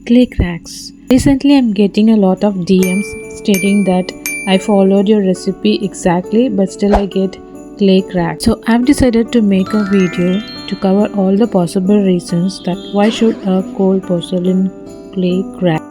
Clay cracks. Recently, I'm getting a lot of DMs stating that I followed your recipe exactly, but still I get clay cracks. So I've decided to make a video to cover all the possible reasons that why should a cold porcelain clay crack.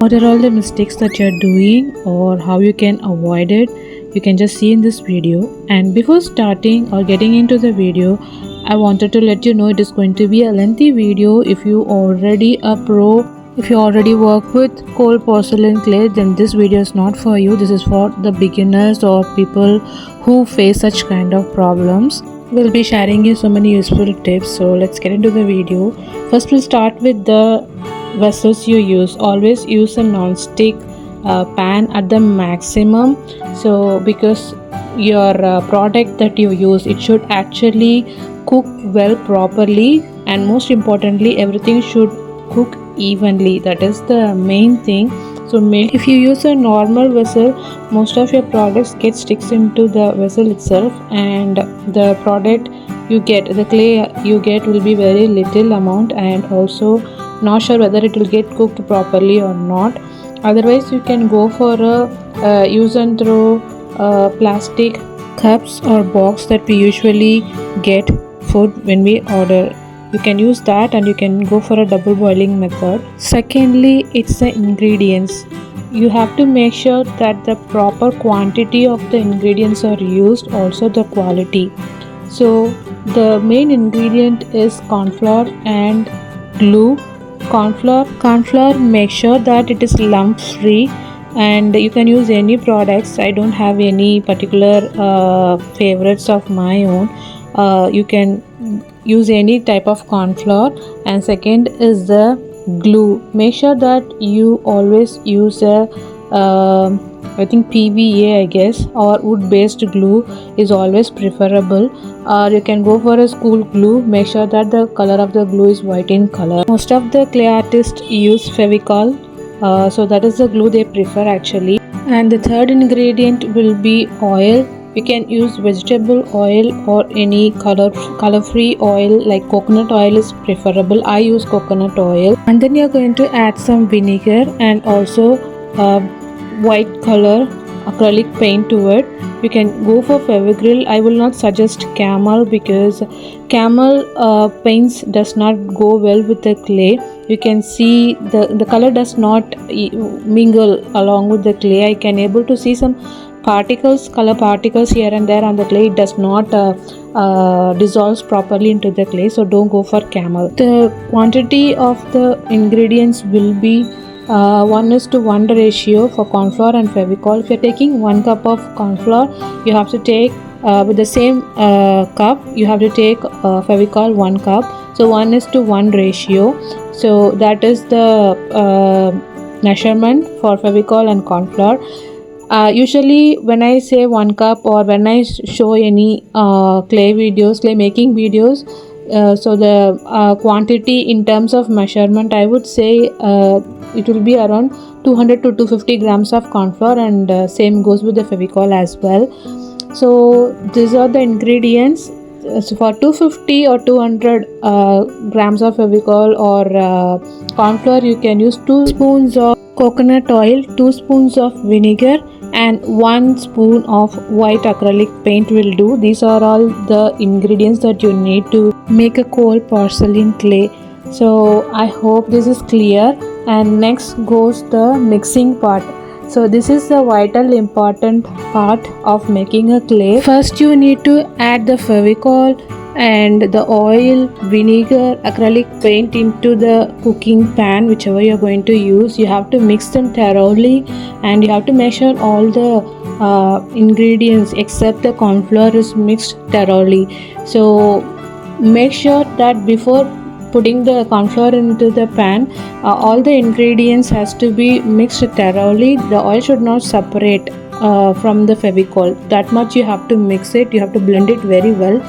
What are all the mistakes that you're doing or how you can avoid it? You can just see in this video. And before starting or getting into the video, I wanted to let you know it is going to be a lengthy video. If you already a pro, if you already work with cold porcelain clay, then this video is not for you. This is for the beginners or people who face such kind of problems. We'll be sharing you so many useful tips. So let's get into the video. First, we'll start with the vessels you use. Always use a non-stick pan at the maximum. So because your product that you use, it should actually cook well properly, and most importantly everything should cook evenly. That is the main thing. So if you use a normal vessel, most of your products get sticks into the vessel itself, and the product you get, the clay you get, will be very little amount, and also not sure whether it will get cooked properly or not. Otherwise you can go for a use and throw plastic cups or box that we usually get food when we order. You can use that, and you can go for a double boiling method. Secondly, it's the ingredients. You have to make sure that the proper quantity of the ingredients are used, also the quality. So the main ingredient is corn flour and glue. Corn flour, make sure that it is lump free, and you can use any products. I don't have any particular favorites of my own. You can use any type of corn flour. And second is the glue. Make sure that you always use a I think PVA, I guess, or wood based glue is always preferable. Or you can go for a school glue. Make sure that the color of the glue is white in color. Most of the clay artists use Fevicol, so that is the glue they prefer actually. And the third ingredient will be oil. You can use vegetable oil or any color free oil, like coconut oil is preferable. I use coconut oil. And then you're going to add some vinegar and also white color acrylic paint to it. You can go for Fevicryl. I will not suggest camel because camel paints does not go well with the clay. You can see the color does not mingle along with the clay. I can able to see some color particles here and there on the clay. It does not dissolves properly into the clay, so don't go for camel. The quantity of the ingredients will be 1:1 ratio for corn flour and Fevicol. If you're taking 1 cup of corn flour, you have to take with the same cup you have to take Fevicol 1 cup. So 1:1 ratio. So that is the measurement for Fevicol and corn flour. Usually when I say 1 cup or when I show any clay making videos, so the quantity in terms of measurement, I would say it will be around 200 to 250 grams of corn flour, and same goes with the Fevicol as well. So these are the ingredients. So for 250 or 200 grams of Fevicol or corn flour, you can use 2 spoons of coconut oil, 2 spoons of vinegar, and 1 spoon of white acrylic paint will do. These are all the ingredients that you need to make a cold porcelain clay. So I hope this is clear. And next goes the mixing part. So this is the vital important part of making a clay. First you need to add the Fevicol and the oil, vinegar, acrylic paint into the cooking pan, whichever you're going to use. You have to mix them thoroughly, and you have to measure all the ingredients except the corn flour is mixed thoroughly. So make sure that before putting the corn flour into the pan, all the ingredients has to be mixed thoroughly. The oil should not separate from the Fevicol. That much you have to mix it. You have to blend it very well.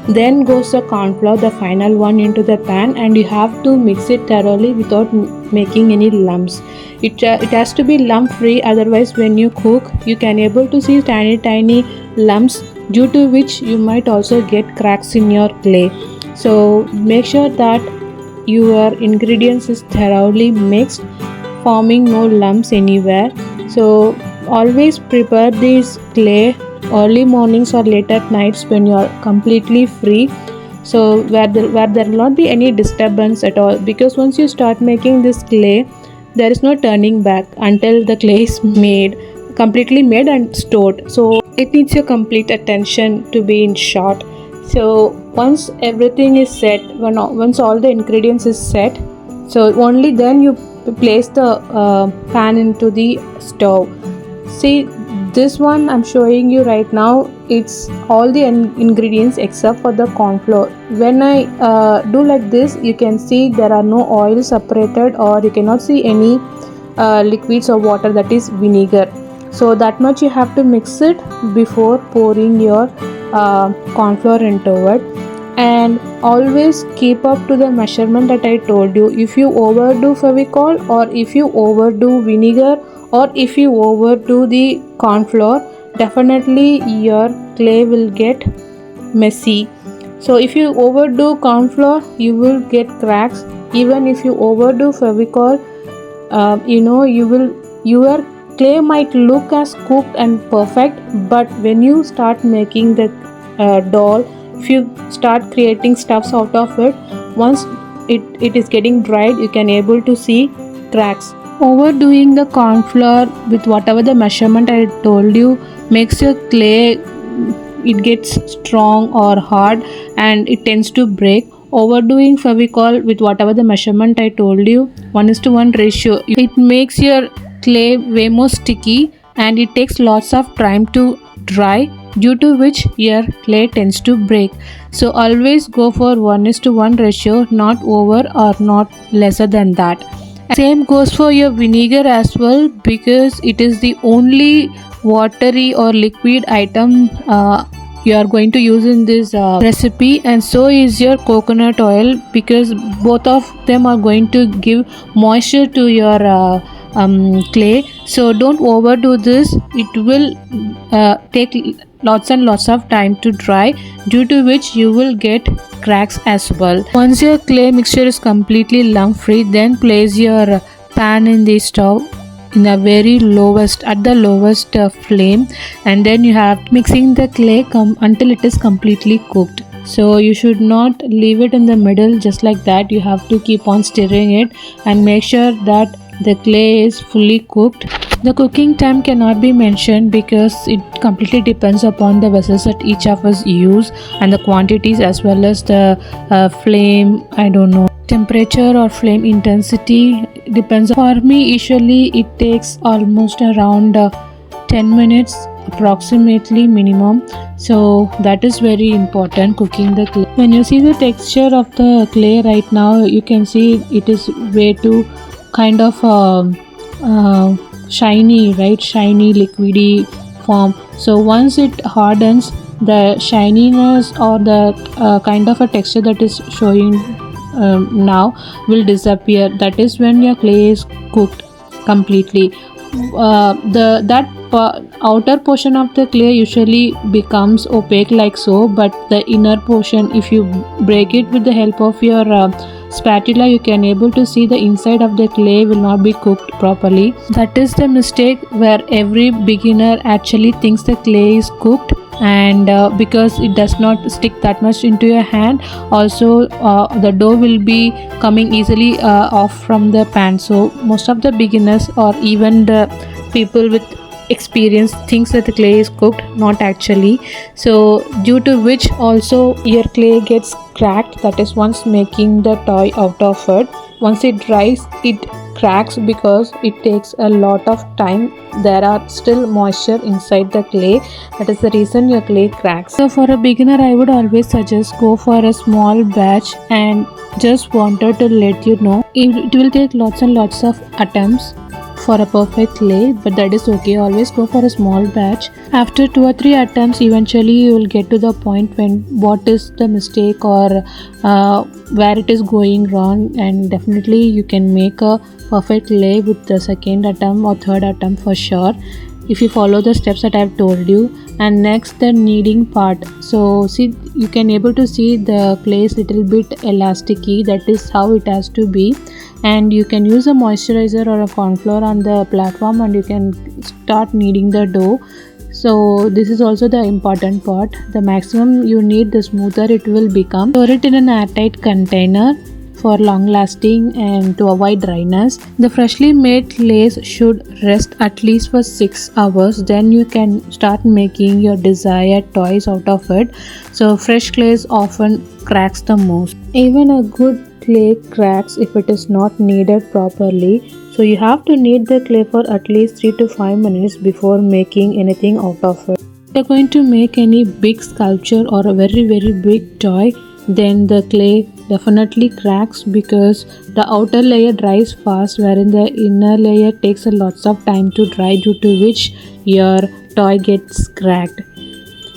Then goes the corn flour, the final one, into the pan, and you have to mix it thoroughly without making any lumps. It has to be lump free. Otherwise when you cook, you can able to see tiny lumps, due to which you might also get cracks in your clay. So make sure that your ingredients is thoroughly mixed, forming no lumps anywhere. So always prepare this clay early mornings or late at nights when you are completely free, so where there will not be any disturbance at all, because once you start making this clay, there is no turning back until the clay is completely made and stored. So it needs your complete attention to be in short. So once everything is set, once all the ingredients is set, so only then you place the pan into the stove. See, this one I'm showing you right now, it's all the ingredients except for the corn flour. When I do like this, you can see there are no oil separated, or you cannot see any liquids or water, that is vinegar. So that much you have to mix it before pouring your corn flour into it. And always keep up to the measurement that I told you. If you overdo Fevicol, or if you overdo vinegar, or if you overdo the corn flour, definitely your clay will get messy. So if you overdo corn flour, you will get cracks. Even if you overdo Fevicol, your clay might look as cooked and perfect, but when you start making the doll, if you start creating stuffs out of it, once it is getting dried, you can able to see cracks. Overdoing the corn flour with whatever the measurement I told you makes your clay, it gets strong or hard and it tends to break. Overdoing Fevicol with whatever the measurement I told you, 1:1 ratio, it makes your clay way more sticky and it takes lots of time to dry, due to which your clay tends to break. So always go for 1:1 ratio, not over or not lesser than that. Same goes for your vinegar as well, because it is the only watery or liquid item you are going to use in this recipe, and so is your coconut oil, because both of them are going to give moisture to your clay. So don't overdo this, it will take lots and lots of time to dry, due to which you will get cracks as well. Once your clay mixture is completely lump free, then place your pan in the stove in the very lowest, at the lowest flame, and then you have mixing the clay until it is completely cooked. So you should not leave it in the middle just like that, you have to keep on stirring it and make sure that the clay is fully cooked. The cooking time cannot be mentioned because it completely depends upon the vessels that each of us use, and the quantities, as well as the flame, temperature or flame intensity depends. For me, usually it takes almost around 10 minutes approximately minimum. So that is very important, cooking the clay. When you see the texture of the clay right now, you can see it is way too kind of shiny, right? Shiny liquidy form. So once it hardens, the shininess or the kind of a texture that is showing now will disappear. That is when your clay is cooked completely. Outer portion of the clay usually becomes opaque like so, but the inner portion, if you break it with the help of your spatula, you can able to see the inside of the clay will not be cooked properly. That is the mistake where every beginner actually thinks the clay is cooked, and because it does not stick that much into your hand, also the dough will be coming easily off from the pan. So most of the beginners or even the people with experience thinks that the clay is cooked, not actually. So due to which also your clay gets cracked, that is once making the toy out of it. Once it dries, it cracks because it takes a lot of time. There are still moisture inside the clay, that is the reason your clay cracks. So for a beginner, I would always suggest go for a small batch, and just wanted to let you know it will take lots and lots of attempts for a perfect clay, but that is okay. Always go for a small batch. After 2 or 3 attempts, eventually you will get to the point when what is the mistake or where it is going wrong, and definitely you can make a perfect clay with the second attempt or third attempt for sure. if you follow the steps that I've told you. And next, the kneading part. So see, you can able to see the clay is little bit elasticy. That is how it has to be. And you can use a moisturizer or a corn flour on the platform, and you can start kneading the dough. So this is also the important part. The maximum you need, the smoother it will become. Store it in an airtight container for long lasting and to avoid dryness. The freshly made clays should rest at least for 6 hours. Then you can start making your desired toys out of it. So fresh clays often cracks the most. Even a good clay cracks if it is not kneaded properly. So you have to knead the clay for at least 3 to 5 minutes before making anything out of it. If you're going to make any big sculpture or a very big toy, then the clay definitely cracks because the outer layer dries fast, wherein the inner layer takes a lots of time to dry, due to which your toy gets cracked.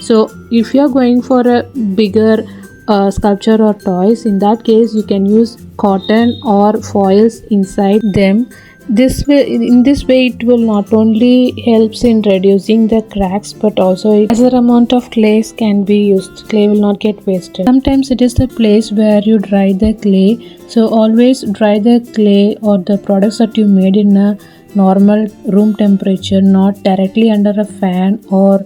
So if you're going for a bigger sculpture or toys, in that case you can use cotton or foils inside them. In this way it will not only helps in reducing the cracks, but also a lesser amount of clays can be used. Clay will not get wasted. Sometimes it is the place where you dry the clay, so always dry the clay or the products that you made in a normal room temperature, not directly under a fan or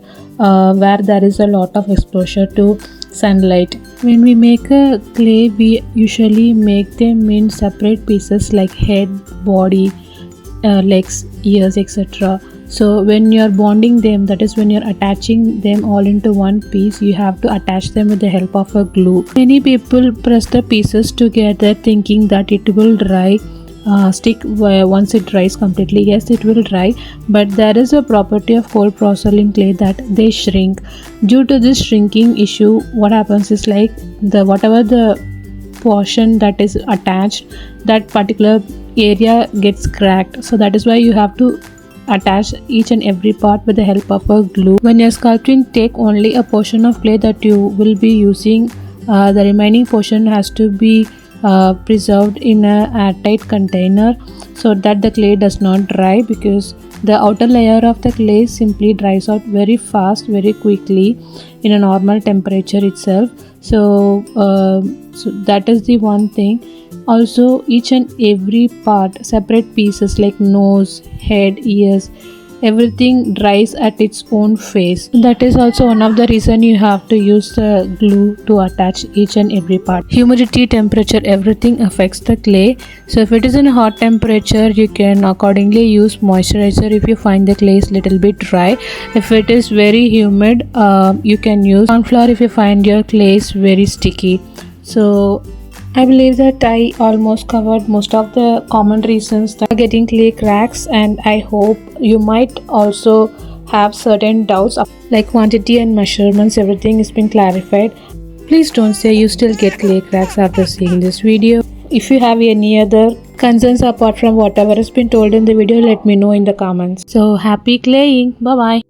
where there is a lot of exposure to sunlight. When we make a clay, we usually make them in separate pieces like head, body, legs, ears, etc. So when you're bonding them, that is when you're attaching them all into one piece, you have to attach them with the help of a glue. Many people press the pieces together thinking that it will dry stick once it dries completely. Yes, it will dry, but there is a property of cold porcelain clay that they shrink. Due to this shrinking issue, what happens is like whatever the portion that is attached, that particular area gets cracked. So that is why you have to attach each and every part with the help of a glue. When you're sculpting, take only a portion of clay that you will be using. The remaining portion has to be preserved in a airtight container so that the clay does not dry, because the outer layer of the clay simply dries out very fast, very quickly in a normal temperature itself. So that is the one thing. Also, each and every part, separate pieces like nose, head, ears, everything dries at its own phase. That is also one of the reason you have to use the glue to attach each and every part. Humidity, temperature, everything affects the clay. So if it is in a hot temperature, you can accordingly use moisturizer if you find the clay is little bit dry. If it is very humid, you can use corn flour if you find your clay is very sticky. So I believe that I almost covered most of the common reasons that are getting clay cracks, and I hope you might also have certain doubts like quantity and measurements. Everything has been clarified. Please don't say you still get clay cracks after seeing this video. If you have any other concerns apart from whatever has been told in the video, let me know in the comments. So happy claying. Bye bye.